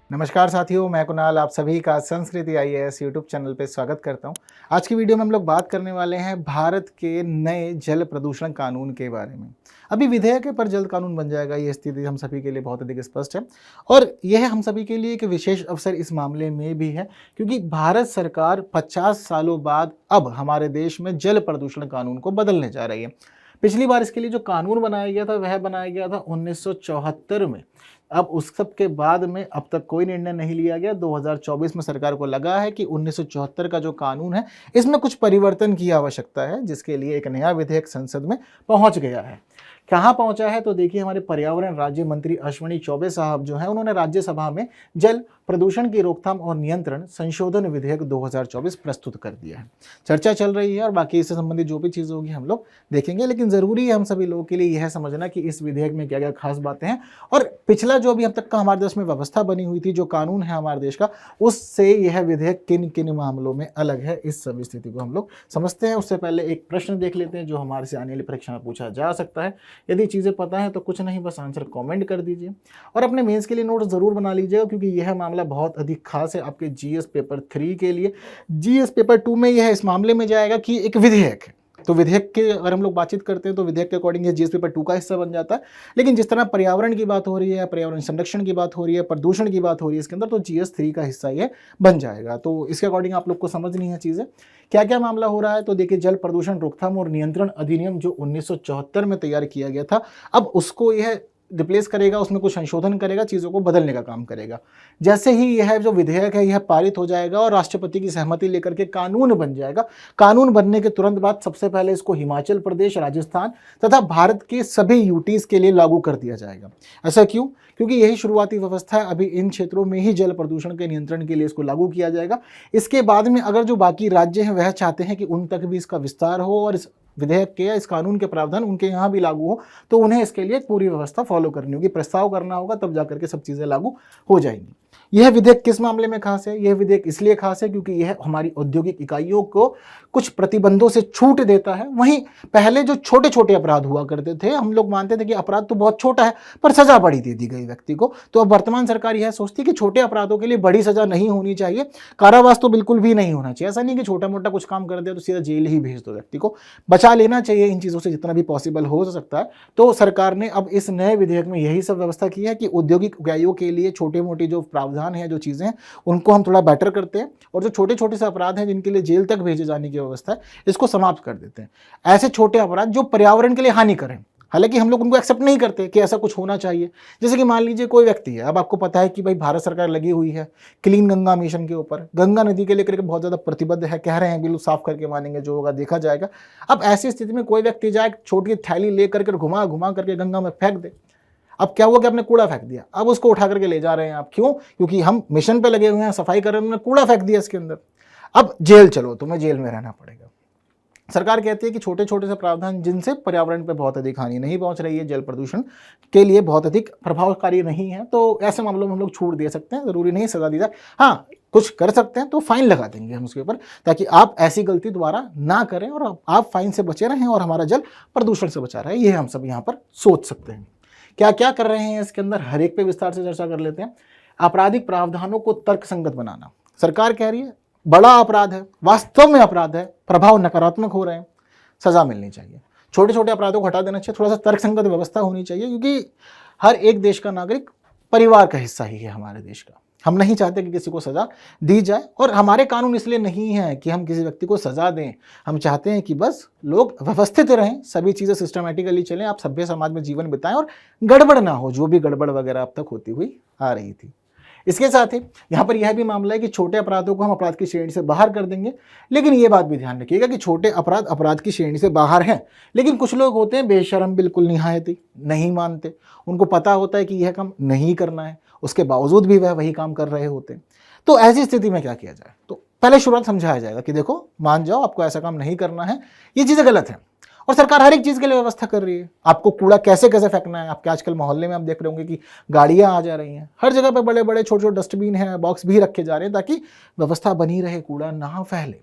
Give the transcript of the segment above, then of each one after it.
नमस्कार साथियों, मैं कुणाल आप सभी का संस्कृति आईएएस यूट्यूब चैनल पे स्वागत करता हूं। आज की वीडियो में हम लोग बात करने वाले हैं भारत के नए जल प्रदूषण कानून के बारे में। अभी विधेयक पर जल्द कानून बन जाएगा, ये स्थिति हम सभी के लिए बहुत अधिक स्पष्ट है और यह हम सभी के लिए एक विशेष अवसर इस मामले में भी है क्योंकि भारत सरकार 50 सालों बाद अब हमारे देश में जल प्रदूषण कानून को बदलने जा रही है। पिछली बार इसके लिए जो कानून बनाया गया था वह बनाया गया था 1974 में। अब उस सब के बाद में अब तक कोई निर्णय नहीं लिया गया। 2024 में सरकार को लगा है कि 1974 का जो कानून है इसमें कुछ परिवर्तन की आवश्यकता है, जिसके लिए एक नया विधेयक संसद में पहुंच गया है। कहाँ पहुंचा है तो देखिए, हमारे पर्यावरण राज्य मंत्री अश्विनी चौबे साहब जो हैं उन्होंने राज्यसभा में जल प्रदूषण की रोकथाम और नियंत्रण संशोधन विधेयक 2024 प्रस्तुत कर दिया है। चर्चा चल रही है और बाकी इससे संबंधित जो भी चीज़ होगी हम लोग देखेंगे, लेकिन ज़रूरी है हम सभी लोगों के लिए यह समझना कि इस विधेयक में क्या क्या खास बातें हैं और पिछला जो भी अब तक का हमारे देश में व्यवस्था बनी हुई थी, जो कानून है हमारे देश का, उससे यह विधेयक किन किन मामलों में अलग है। इस सब स्थिति को हम लोग समझते हैं। उससे पहले एक प्रश्न देख लेते हैं जो हमारे से आने वाली परीक्षा में पूछा जा सकता है। यदि चीज़ें पता है तो कुछ नहीं, बस आंसर कमेंट कर दीजिए और अपने मेंस के लिए नोट ज़रूर बना लीजिएगा क्योंकि यह मामला बहुत अधिक खास है आपके जीएस पेपर 3 के लिए। जीएस पेपर 2 में यह इस मामले में जाएगा कि एक विधेयक है, तो विधेयक के अगर हम लोग बातचीत करते हैं तो विधेयक के अकॉर्डिंग ये जीएस पेपर 2 का हिस्सा बन जाता है। लेकिन जिस तरह पर्यावरण की बात हो रही है, पर्यावरण संरक्षण की बात हो रही है, प्रदूषण की बात हो रही है इसके अंदर, तो जीएस 3 का हिस्सा ये बन जाएगा। तो इसके अकॉर्डिंग आप लोग को समझनी है चीज़ें क्या क्या मामला हो रहा है। तो देखिए, जल प्रदूषण रोकथाम और नियंत्रण अधिनियम जो 1974 में तैयार किया गया था, अब उसको यह रिप्लेस करेगा, उसमें कुछ संशोधन करेगा, चीज़ों को बदलने का काम करेगा। जैसे ही यह जो विधेयक है यह पारित हो जाएगा और राष्ट्रपति की सहमति लेकर के कानून बन जाएगा। कानून बनने के तुरंत बाद सबसे पहले इसको हिमाचल प्रदेश, राजस्थान तथा भारत के सभी यूटीज़ के लिए लागू कर दिया जाएगा। ऐसा क्यों? क्योंकि यही शुरुआती व्यवस्था है। अभी इन क्षेत्रों में ही जल प्रदूषण के नियंत्रण के लिए इसको लागू किया जाएगा। इसके बाद में अगर जो बाकी राज्य हैं वह चाहते हैं कि उन तक भी इसका विस्तार हो और इस विधेयक के या इस कानून के प्रावधान उनके यहाँ भी लागू हो, तो उन्हें इसके लिए पूरी व्यवस्था फॉलो करनी होगी, प्रस्ताव करना होगा, तब जाकर के सब चीज़ें लागू हो जाएंगी। यह विधेयक किस मामले में खास है? यह विधेयक इसलिए खास है क्योंकि यह हमारी औद्योगिक इकाइयों को कुछ प्रतिबंधों से छूट देता है। वहीं पहले जो छोटे छोटे अपराध हुआ करते थे, हम लोग मानते थे कि अपराध तो बहुत छोटा है पर सजा बड़ी दे दी गई व्यक्ति को। तो अब वर्तमान सरकार यह सोचती है कि छोटे अपराधों के लिए बड़ी सजा नहीं होनी चाहिए, कारावास तो बिल्कुल भी नहीं होना चाहिए। ऐसा नहीं कि छोटा मोटा कुछ काम कर दिया तो सीधा जेल ही भेज दो, व्यक्ति को बचा लेना चाहिए इन चीज़ों से जितना भी पॉसिबल हो सकता है। तो सरकार ने अब इस नए विधेयक में यही सब व्यवस्था की है कि औद्योगिक इकाइयों के लिए छोटे मोटी जो प्रावधान है, जो चीज़ें हैं, उनको हम थोड़ा बेटर करते हैं और जो छोटे छोटे से अपराध हैं जिनके लिए जेल तक भेजे जाने की व्यवस्था है, इसको समाप्त कर देते हैं। ऐसे छोटे अपराध जो पर्यावरण के लिए हानि करें, हालांकि हम लोग उनको एक्सेप्ट नहीं करते कि ऐसा कुछ होना चाहिए। जैसे कि मान लीजिए कोई व्यक्ति है, अब आपको पता है कि भाई भारत सरकार लगी हुई है क्लीन गंगा मिशन के ऊपर, गंगा नदी के लेकर के बहुत ज़्यादा प्रतिबद्ध है, कह रहे हैं बिल्कुल साफ करके मानेंगे, जो होगा देखा जाएगा। अब ऐसी स्थिति में कोई व्यक्ति जाए, छोटी थैली ले करके घुमा घुमा करके गंगा में फेंक दे। अब क्या हुआ कि आपने कूड़ा फेंक दिया, अब उसको उठा करके ले जा रहे हैं आप। क्यों? क्योंकि हम मिशन पे लगे हुए हैं, सफाई कर रहे हैं, उन्होंने कूड़ा फेंक दिया इसके अंदर। अब जेल चलो, तुम्हें जेल में रहना पड़ेगा। सरकार कहती है कि छोटे छोटे से प्रावधान जिनसे पर्यावरण पर बहुत अधिक हानि नहीं पहुंच रही है, जल प्रदूषण के लिए बहुत अधिक प्रभावकारी नहीं है, तो ऐसे मामलों में हम लोग छूट दे सकते हैं, जरूरी नहीं सजा दी जाए। हाँ, कुछ कर सकते हैं तो फाइन लगा देंगे हम उसके ऊपर, ताकि आप ऐसी गलती दोबारा ना करें और आप फाइन से बचे रहें और हमारा जल प्रदूषण से बचा रहे। ये हम सब यहाँ पर सोच सकते हैं। क्या क्या कर रहे हैं इसके अंदर, हर एक पे विस्तार से चर्चा कर लेते हैं। आपराधिक प्रावधानों को तर्कसंगत बनाना। सरकार कह रही है बड़ा अपराध है, वास्तव में अपराध है, प्रभाव नकारात्मक हो रहे हैं, सजा मिलनी चाहिए। छोटे छोटे अपराधों को हटा देना चाहिए, थोड़ा सा तर्कसंगत व्यवस्था होनी चाहिए, क्योंकि हर एक देश का नागरिक परिवार का हिस्सा ही है हमारे देश का। हम नहीं चाहते कि किसी को सजा दी जाए और हमारे कानून इसलिए नहीं है कि हम किसी व्यक्ति को सजा दें। हम चाहते हैं कि बस लोग व्यवस्थित रहें, सभी चीज़ें सिस्टमेटिकली चलें, आप सभ्य समाज में जीवन बिताएं और गड़बड़ ना हो, जो भी गड़बड़ वगैरह अब तक होती हुई आ रही थी। इसके साथ ही यहाँ पर यह भी मामला है कि छोटे अपराधों को हम अपराध की श्रेणी से बाहर कर देंगे। लेकिन ये बात भी ध्यान रखिएगा कि छोटे अपराध अपराध की श्रेणी से बाहर हैं, लेकिन कुछ लोग होते हैं बेशर्म, बिल्कुल निहायती नहीं मानते। उनको पता होता है कि यह काम नहीं करना है, उसके बावजूद भी वह वही काम कर रहे होते हैं। तो ऐसी स्थिति में क्या किया जाए? तो पहले शुरुआत समझाया जाएगा कि देखो, मान जाओ आपको ऐसा काम नहीं करना है, ये चीज़ें गलत है और सरकार हर एक चीज़ के लिए व्यवस्था कर रही है। आपको कूड़ा कैसे कैसे फेंकना है, आपके आजकल मोहल्ले में आप देख रहे होंगे कि गाड़ियाँ आ जा रही हैं, हर जगह पे बड़े बड़े छोटे छोटे डस्टबिन हैं, बॉक्स भी रखे जा रहे हैं ताकि व्यवस्था बनी रहे, कूड़ा ना फैले।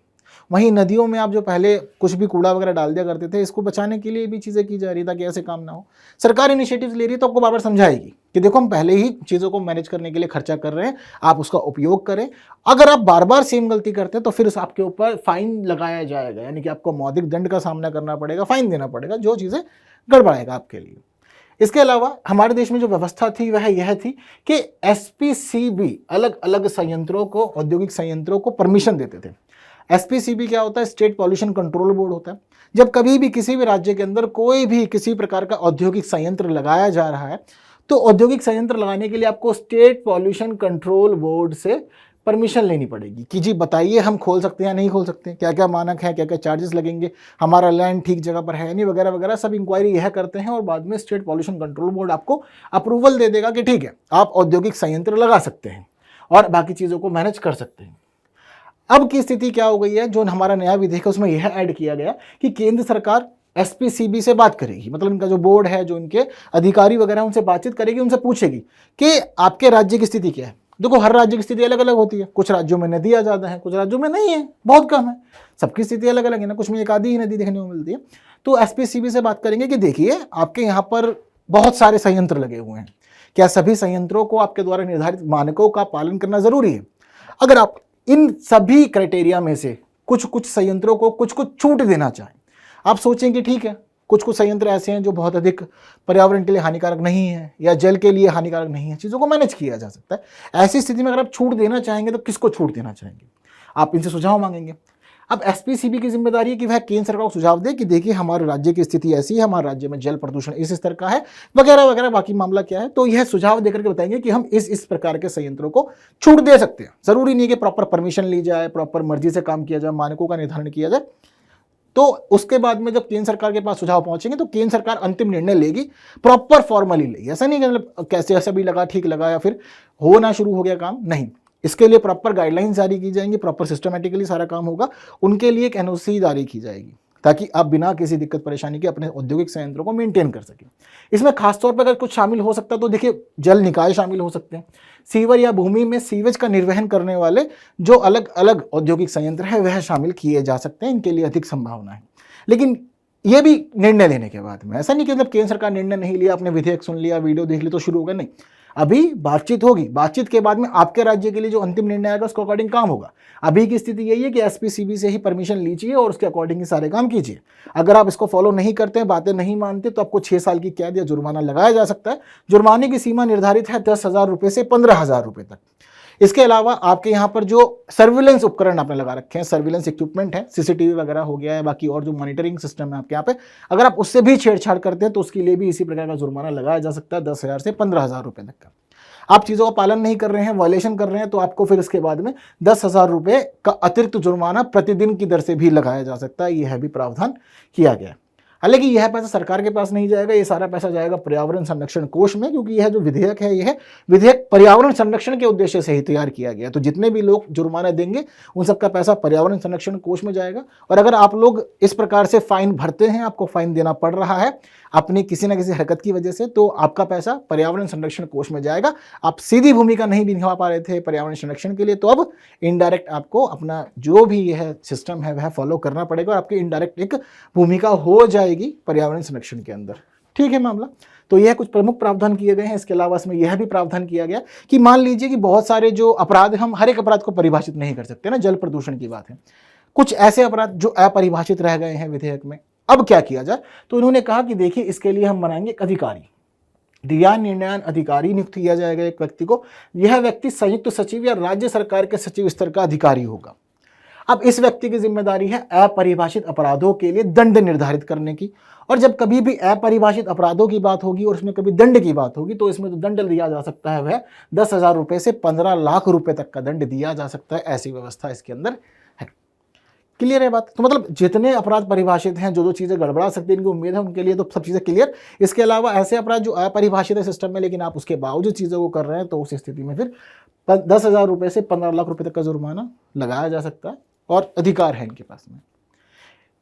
वहीं नदियों में आप जो पहले कुछ भी कूड़ा वगैरह डाल दिया करते थे, इसको बचाने के लिए भी चीज़ें की जा रही है ताकि ऐसे काम ना हो। सरकार इनिशिएटिव्स ले रही है तो आपको बार बार समझाएगी कि देखो हम पहले ही चीज़ों को मैनेज करने के लिए खर्चा कर रहे हैं, आप उसका उपयोग करें। अगर आप बार बार सेम गलती करते हैं तो फिर आपके ऊपर फाइन लगाया जाएगा, यानी कि आपको मौद्रिक दंड का सामना करना पड़ेगा, फाइन देना पड़ेगा, जो चीज़ें गड़बड़ाएगा आपके लिए। इसके अलावा हमारे देश में जो व्यवस्था थी वह यह थी कि एसपीसीबी अलग अलग संयंत्रों को, औद्योगिक संयंत्रों को परमिशन देते थे। एसपीसीबी क्या होता है? स्टेट पॉल्यूशन कंट्रोल बोर्ड होता है। जब कभी भी किसी भी राज्य के अंदर कोई भी किसी प्रकार का औद्योगिक संयंत्र लगाया जा रहा है तो औद्योगिक संयंत्र लगाने के लिए आपको स्टेट पॉल्यूशन कंट्रोल बोर्ड से परमिशन लेनी पड़ेगी कि जी बताइए हम खोल सकते हैं या नहीं खोल सकते, क्या क्या मानक है, क्या क्या चार्जेस लगेंगे, हमारा लैंड ठीक जगह पर है नहीं, वगैरह वगैरह सब इंक्वायरी यह करते हैं और बाद में स्टेट पॉल्यूशन कंट्रोल बोर्ड आपको अप्रूवल दे देगा कि ठीक है आप औद्योगिक संयंत्र लगा सकते हैं और बाकी चीज़ों को मैनेज कर सकते हैं। अब की स्थिति क्या हो गई है, जो हमारा नया विधेयक है उसमें यह ऐड किया गया कि केंद्र सरकार एसपीसीबी से बात करेगी, मतलब इनका जो बोर्ड है, जो इनके अधिकारी वगैरह उनसे बातचीत करेगी, उनसे पूछेगी कि आपके राज्य की स्थिति क्या है। देखो हर राज्य की स्थिति अलग अलग होती है, कुछ राज्यों में नदियाँ ज़्यादा है, कुछ राज्यों में नहीं है, बहुत कम है, सबकी स्थिति अलग अलग है ना, कुछ में एक आधी ही नदी देखने को मिलती है। तो एसपीसीबी से बात करेंगे कि देखिए आपके यहाँ पर बहुत सारे संयंत्र लगे हुए हैं, क्या सभी संयंत्रों को आपके द्वारा निर्धारित मानकों का पालन करना जरूरी है? अगर आप इन सभी क्राइटेरिया में से कुछ कुछ संयंत्रों को कुछ कुछ छूट देना चाहें, आप सोचें कि ठीक है कुछ कुछ संयंत्र ऐसे हैं जो बहुत अधिक पर्यावरण के लिए हानिकारक नहीं है या जल के लिए हानिकारक नहीं है, चीज़ों को मैनेज किया जा सकता है। ऐसी स्थिति में अगर आप छूट देना चाहेंगे तो किसको छूट देना चाहेंगे? आप इनसे सुझाव मांगेंगे। अब एसपीसीबी की जिम्मेदारी है कि वह केंद्र सरकार को सुझाव दे कि देखिए हमारे राज्य की स्थिति ऐसी है, हमारे राज्य में जल प्रदूषण इस स्तर का है, वगैरह वगैरह, बाकी मामला क्या है, तो यह सुझाव देकर के बताएंगे कि हम इस प्रकार के संयंत्रों को छूट दे सकते हैं। जरूरी नहीं कि प्रॉपर परमिशन ली जाए, प्रॉपर मर्जी से काम किया जाए, मानकों का निर्धारण किया जाए। तो उसके बाद में जब केंद्र सरकार के पास सुझाव पहुंचेंगे तो केंद्र सरकार अंतिम निर्णय लेगी, प्रॉपर फॉर्मली लेगी। ऐसा नहीं कि मतलब कैसे ऐसा भी लगा ठीक लगा या फिर हो ना शुरू हो गया काम, नहीं, इसके लिए प्रॉपर गाइडलाइंस जारी की जाएंगी, प्रॉपर सिस्टमेटिकली सारा काम होगा, उनके लिए एक एनओसी जारी की जाएगी ताकि आप बिना किसी दिक्कत परेशानी के अपने औद्योगिक संयंत्रों को मेंटेन कर सकें। इसमें खासतौर पर अगर कुछ शामिल हो सकता है तो देखिए जल निकाय शामिल हो सकते हैं, सीवर या भूमि में सीवेज का निर्वहन करने वाले जो अलग अलग औद्योगिक संयंत्र है वह शामिल किए जा सकते हैं, इनके लिए अधिक संभावना है। लेकिन ये भी निर्णय लेने के बाद में, ऐसा नहीं कि मतलब केंद्र सरकार निर्णय नहीं लिया, आपने विधेयक सुन लिया, वीडियो देख ली तो शुरू हो गया, नहीं, अभी बातचीत होगी, बातचीत के बाद में आपके राज्य के लिए जो अंतिम निर्णय आएगा उसके अकॉर्डिंग काम होगा। अभी की स्थिति यही है कि एसपीसीबी से ही परमिशन लीजिए और उसके अकॉर्डिंग ही सारे काम कीजिए। अगर आप इसको फॉलो नहीं करते हैं, बातें नहीं मानते, तो आपको 6 साल की कैद या जुर्माना लगाया जा सकता है। जुर्माने की सीमा निर्धारित है 10,000 रुपये से 15,000 रुपये तक। इसके अलावा आपके यहाँ पर जो सर्विलेंस उपकरण आपने लगा रखे हैं, सर्विलेंस इक्विपमेंट है, सीसीटीवी वगैरह हो गया है, बाकी और जो मॉनिटरिंग सिस्टम है आपके यहाँ पे, अगर आप उससे भी छेड़छाड़ करते हैं तो उसके लिए भी इसी प्रकार का जुर्माना लगाया जा सकता है 10,000 से 15,000 रुपये तक का। आप चीज़ों का पालन नहीं कर रहे हैं, वायलेशन कर रहे हैं, तो आपको फिर इसके बाद में 10,000 रुपये का अतिरिक्त जुर्माना प्रतिदिन की दर से भी लगाया जा सकता है। यह भी प्रावधान किया गया है। हालांकि यह पैसा सरकार के पास नहीं जाएगा, ये सारा पैसा जाएगा पर्यावरण संरक्षण कोष में, क्योंकि यह जो विधेयक है यह विधेयक पर्यावरण संरक्षण के उद्देश्य से ही तैयार किया गया। तो जितने भी लोग जुर्माना देंगे उन सबका पैसा पर्यावरण संरक्षण कोष में जाएगा। और अगर आप लोग इस प्रकार से फाइन भरते हैं, आपको फाइन देना पड़ रहा है अपनी किसी न किसी हरकत की वजह से, तो आपका पैसा पर्यावरण संरक्षण कोष में जाएगा। आप सीधी भूमिका नहीं भी निभा पा रहे थे पर्यावरण संरक्षण के लिए, तो अब इनडायरेक्ट आपको अपना जो भी यह सिस्टम है वह फॉलो करना पड़ेगा और आपकी इनडायरेक्ट एक भूमिका हो जाएगी पर्यावरण संरक्षण के अंदर। ठीक है मामला। तो यह कुछ प्रमुख प्रावधान किए गए हैं। इसके अलावा इसमें यह भी प्रावधान किया गया कि मान लीजिए कि बहुत सारे जो अपराध, हम हर एक अपराध को परिभाषित नहीं कर सकते ना, जल प्रदूषण की बात है, कुछ ऐसे अपराध जो अपरिभाषित रह गए हैं विधेयक में, अब क्या किया जाए? तो उन्होंने कहा कि देखिए इसके लिए हम बनाएंगे एक अधिकारी, दिया निर्णयन अधिकारी नियुक्त किया जाएगा एक व्यक्ति को। यह व्यक्ति संयुक्त सचिव या राज्य सरकार के सचिव स्तर का अधिकारी होगा। अब इस व्यक्ति की जिम्मेदारी है अपरिभाषित अपराधों के लिए दंड निर्धारित करने की, और जब कभी भी अपरिभाषित अपराधों की बात होगी और उसमें कभी दंड की बात होगी तो इसमें तो दंड दिया जा सकता है वह 10,000 रुपये से 15 लाख रुपए तक का दंड दिया जा सकता है। ऐसी व्यवस्था इसके अंदर है। क्लियर है बात? तो मतलब जितने अपराध परिभाषित हैं, जो जो चीज़ें गड़बड़ा सकती हैं, इनकी उम्मीद है उनके लिए तो सब चीज़ें क्लियर। इसके अलावा ऐसे अपराध जो अपरिभाषित है सिस्टम में, लेकिन आप उसके बावजूद चीज़ों को कर रहे हैं, तो उस स्थिति में फिर 10,000 रुपये से 15 लाख रुपए तक का जुर्माना लगाया जा सकता है और अधिकार है इनके पास में।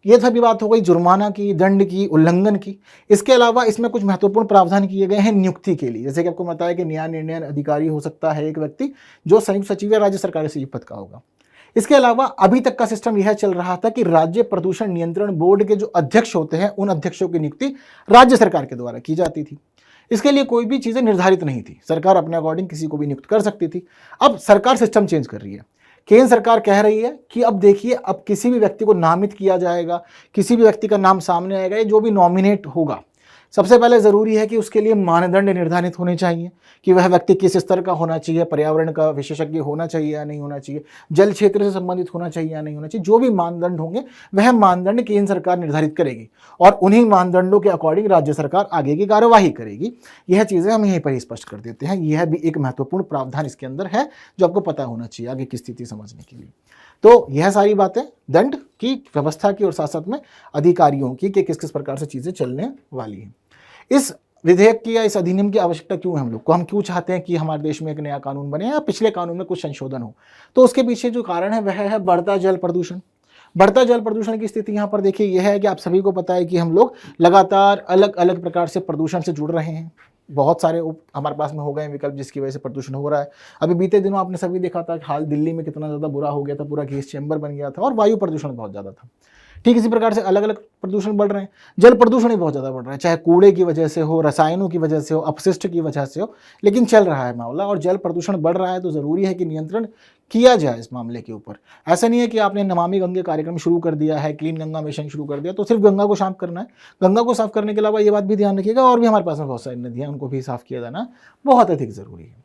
ये सभी बात हो गई जुर्माना की, दंड की, उल्लंघन की। इसके अलावा इसमें कुछ महत्वपूर्ण प्रावधान किए गए हैं नियुक्ति के लिए। जैसे कि आपको बताया कि न्याय निर्णय अधिकारी हो सकता है एक व्यक्ति जो संयुक्त सचिव या राज्य सरकारी सचिव पद का होगा। इसके अलावा अभी तक का सिस्टम यह चल रहा था कि राज्य प्रदूषण नियंत्रण बोर्ड के जो अध्यक्ष होते हैं उन अध्यक्षों की नियुक्ति राज्य सरकार के द्वारा की जाती थी। इसके लिए कोई भी चीज़ें निर्धारित नहीं थी, सरकार अपने अकॉर्डिंग किसी को भी नियुक्त कर सकती थी। अब सरकार सिस्टम चेंज कर रही है। केंद्र सरकार कह रही है कि अब देखिए, अब किसी भी व्यक्ति को नामित किया जाएगा, किसी भी व्यक्ति का नाम सामने आएगा, जो भी नॉमिनेट होगा, सबसे पहले ज़रूरी है कि उसके लिए मानदंड निर्धारित होने चाहिए कि वह व्यक्ति किस स्तर का होना चाहिए, पर्यावरण का विशेषज्ञ होना चाहिए या नहीं होना चाहिए, जल क्षेत्र से संबंधित होना चाहिए या नहीं होना चाहिए। जो भी मानदंड होंगे वह मानदंड केंद्र सरकार निर्धारित करेगी और उन्हीं मानदंडों के अकॉर्डिंग राज्य सरकार आगे की कार्यवाही करेगी। यह चीज़ें हम यहीं पर ही स्पष्ट कर देते हैं। यह भी एक महत्वपूर्ण प्रावधान इसके अंदर है जो आपको पता होना चाहिए आगे की स्थिति समझने के लिए। तो यह सारी बातें दंड की व्यवस्था की और साथ साथ में अधिकारियों की कि किस किस प्रकार से चीज़ें चलने वाली हैं। इस विधेयक की या इस अधिनियम की आवश्यकता क्यों है हम लोग को? हम क्यों चाहते हैं कि हमारे देश में एक नया कानून बने या पिछले कानून में कुछ संशोधन हो? तो उसके पीछे जो कारण है वह है बढ़ता जल प्रदूषण। बढ़ता जल प्रदूषण की स्थिति यहाँ पर देखिए यह है कि आप सभी को पता है कि हम लोग लगातार अलग अलग प्रकार से प्रदूषण से जुड़ रहे हैं। बहुत सारे हमारे पास में हो गए विकल्प जिसकी वजह से प्रदूषण हो रहा है। अभी बीते दिनों आपने सभी देखा था कि हाल दिल्ली में कितना ज़्यादा बुरा हो गया था, पूरा गैस चैम्बर बन गया था और वायु प्रदूषण बहुत ज़्यादा था। ठीक इसी प्रकार से अलग अलग प्रदूषण बढ़ रहे हैं। जल प्रदूषण भी बहुत ज़्यादा बढ़ रहा है, चाहे कूड़े की वजह से हो, रसायनों की वजह से हो, अपशिष्ट की वजह से हो, लेकिन चल रहा है मामला और जल प्रदूषण बढ़ रहा है। तो ज़रूरी है कि नियंत्रण किया जाए इस मामले के ऊपर। ऐसा नहीं है कि आपने नमामि गंगे कार्यक्रम शुरू कर दिया है, क्लीन गंगा मिशन शुरू कर दिया तो सिर्फ गंगा को साफ करना है। गंगा को साफ करने के अलावा ये बात भी ध्यान रखिएगा और भी हमारे पास में बहुत सारी नदियाँ, उनको भी साफ किया जाना बहुत अधिक ज़रूरी है।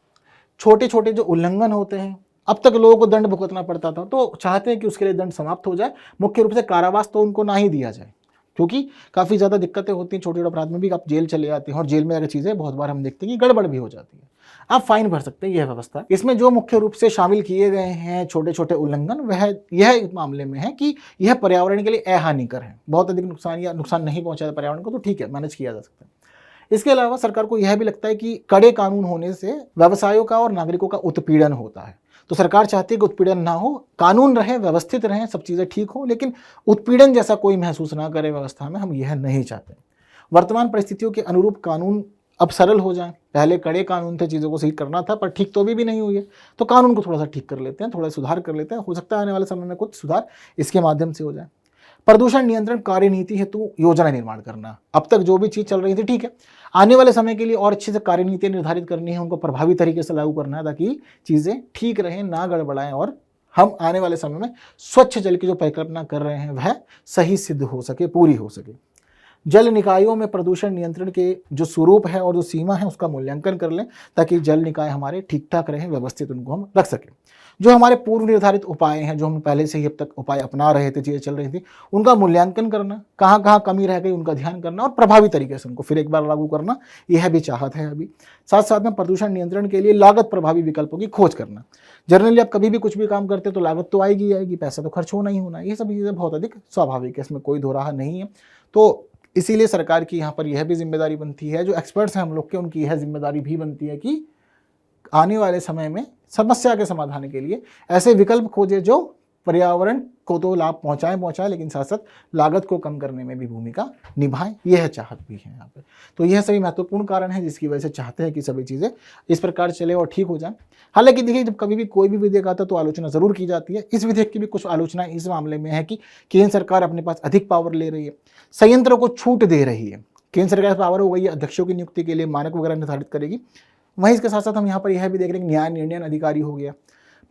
छोटे छोटे जो उल्लंघन होते हैं, अब तक लोगों को दंड भुगतना पड़ता था, तो चाहते हैं कि उसके लिए दंड समाप्त हो जाए। मुख्य रूप से कारावास तो उनको ना ही दिया जाए, क्योंकि काफ़ी ज़्यादा दिक्कतें होती हैं। छोटे छोटे अपराध में भी आप जेल चले जाते हैं और जेल में अगर चीज़ें बहुत बार हम देखते हैं कि गड़बड़ भी हो जाती है, आप फाइन भर सकते हैं। यह व्यवस्था इसमें जो मुख्य रूप से शामिल किए गए हैं छोटे छोटे उल्लंघन, वह यह इस मामले में है कि यह पर्यावरण के लिए अहानिकर है। बहुत अधिक नुकसान या नुकसान नहीं पहुंचाता पर्यावरण को तो ठीक है, मैनेज किया जा सकता है। इसके अलावा सरकार को यह भी लगता है कि कड़े कानून होने से व्यवसायों का और नागरिकों का उत्पीड़न होता है। तो सरकार चाहती है कि उत्पीड़न ना हो, कानून रहे, व्यवस्थित रहें, सब चीज़ें ठीक हो, लेकिन उत्पीड़न जैसा कोई महसूस ना करे व्यवस्था में, हम यह नहीं चाहते। वर्तमान परिस्थितियों के अनुरूप कानून अब सरल हो जाएं। पहले कड़े कानून थे, चीज़ों को सही करना था, पर ठीक तो भी नहीं हुई है, तो कानून को थोड़ा सा ठीक कर लेते हैं, थोड़ा सुधार कर लेते हैं। हो सकता है आने वाले समय में कुछ सुधार इसके माध्यम से हो जाए। प्रदूषण नियंत्रण कार्यनीति हेतु योजना निर्माण करना। अब तक जो भी चीज़ चल रही थी ठीक है, आने वाले समय के लिए और अच्छे से कार्यनीति निर्धारित करनी है, उनको प्रभावी तरीके से लागू करना है ताकि चीज़ें ठीक रहें, ना गड़बड़ाएं और हम आने वाले समय में स्वच्छ जल की जो परिकल्पना कर रहे हैं वह सही सिद्ध हो सके, पूरी हो सके। जल निकायों में प्रदूषण नियंत्रण के जो स्वरूप है और जो सीमा है उसका मूल्यांकन कर लें ताकि जल निकाय हमारे ठीक ठाक रहें, व्यवस्थित उनको हम रख सकें। जो हमारे पूर्व निर्धारित उपाय हैं, जो हम पहले से ही अब तक उपाय अपना रहे थे, चीज़ें चल रही थी, उनका मूल्यांकन करना, कहाँ कहाँ कमी रह गई उनका ध्यान करना और प्रभावी तरीके से उनको फिर एक बार लागू करना, यह भी चाहत है अभी। साथ साथ में प्रदूषण नियंत्रण के लिए लागत प्रभावी विकल्पों की खोज करना। जनरली आप कभी भी कुछ भी काम करते तो लागत तो आएगी आएगी, पैसा तो खर्च होना ही होना, ये सब चीज़ें बहुत अधिक स्वाभाविक है, इसमें कोई दो राह नहीं है। तो इसीलिए सरकार की यहाँ पर यह भी जिम्मेदारी बनती है, जो एक्सपर्ट्स हैं हम लोग के, उनकी यह जिम्मेदारी भी बनती है कि आने वाले समय में समस्या के समाधान के लिए ऐसे विकल्प खोजे जो पर्यावरण को तो लाभ पहुंचाएं लेकिन साथ साथ लागत को कम करने में भी भूमिका निभाएं, यह चाहत भी है यहाँ पे। तो यह सभी महत्वपूर्ण कारण है जिसकी वजह से चाहते हैं कि सभी चीज़ें इस प्रकार चले और ठीक हो जाएं। हालांकि देखिए, जब कभी भी कोई भी विधेयक आता है तो आलोचना जरूर की जाती है। इस विधेयक की भी कुछ आलोचना इस मामले में है कि केंद्र सरकार अपने पास अधिक पावर ले रही है, संयंत्रों को छूट दे रही है। केंद्र सरकार पावर हो गई है, अध्यक्षों की नियुक्ति के लिए मानक वगैरह निर्धारित करेगी। वहीं इसके साथ साथ हम यहाँ पर यह भी देख रहे हैं कि न्याय निर्णय अधिकारी हो गया,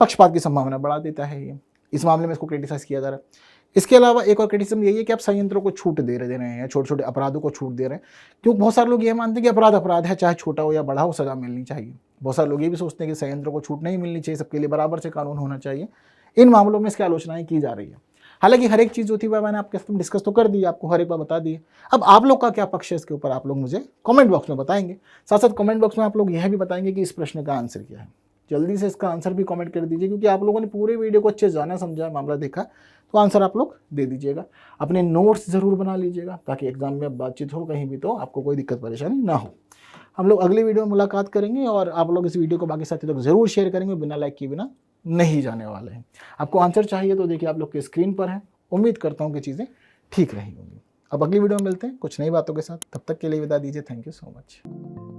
पक्षपात की संभावना बढ़ा देता है ये, इस मामले में इसको क्रिटिसाइज किया जा रहा है। इसके अलावा एक और क्रिटिसिज्म यही है कि आप संयंत्रों को छूट दे रहे हैं, छोटे छोटे अपराधों को छूट दे रहे हैं, क्योंकि बहुत सारे लोग ये मानते हैं कि अपराध अपराध है, चाहे छोटा हो या बड़ा हो, सजा मिलनी चाहिए। बहुत सारे लोग ये भी सोचते हैं कि संयंत्रों को छूट नहीं मिलनी चाहिए, सबके लिए बराबर से कानून होना चाहिए। इन मामलों में इसकी आलोचनाएं की जा रही है। हालांकि हर एक चीज़ जो थी वह मैंने आपके साथ डिस्कस तो कर दी, आपको हर एक बार बता दी। अब आप लोग का क्या पक्ष है इसके ऊपर, आप लोग मुझे कमेंट बॉक्स में बताएंगे। साथ साथ कमेंट बॉक्स में आप लोग यह भी बताएंगे कि इस प्रश्न का आंसर क्या है। जल्दी से इसका आंसर भी कमेंट कर दीजिए, क्योंकि आप लोगों ने पूरे वीडियो को अच्छे से जाना, समझा, मामला देखा, तो आंसर आप लोग दे दीजिएगा। अपने नोट्स ज़रूर बना लीजिएगा ताकि एग्जाम में बातचीत हो कहीं भी तो आपको कोई दिक्कत परेशानी ना हो। हम लोग अगले वीडियो में मुलाकात करेंगे और आप लोग इस वीडियो को बाकी साथियों तक जरूर शेयर करेंगे, बिना लाइक किए बिना नहीं जाने वाले हैं। आपको आंसर चाहिए तो देखिए आप लोग के स्क्रीन पर है। उम्मीद करता हूँ कि चीज़ें ठीक रही होंगी। अब अगली वीडियो में मिलते हैं कुछ नई बातों के साथ, तब तक के लिए विदा दीजिए। Thank you so much.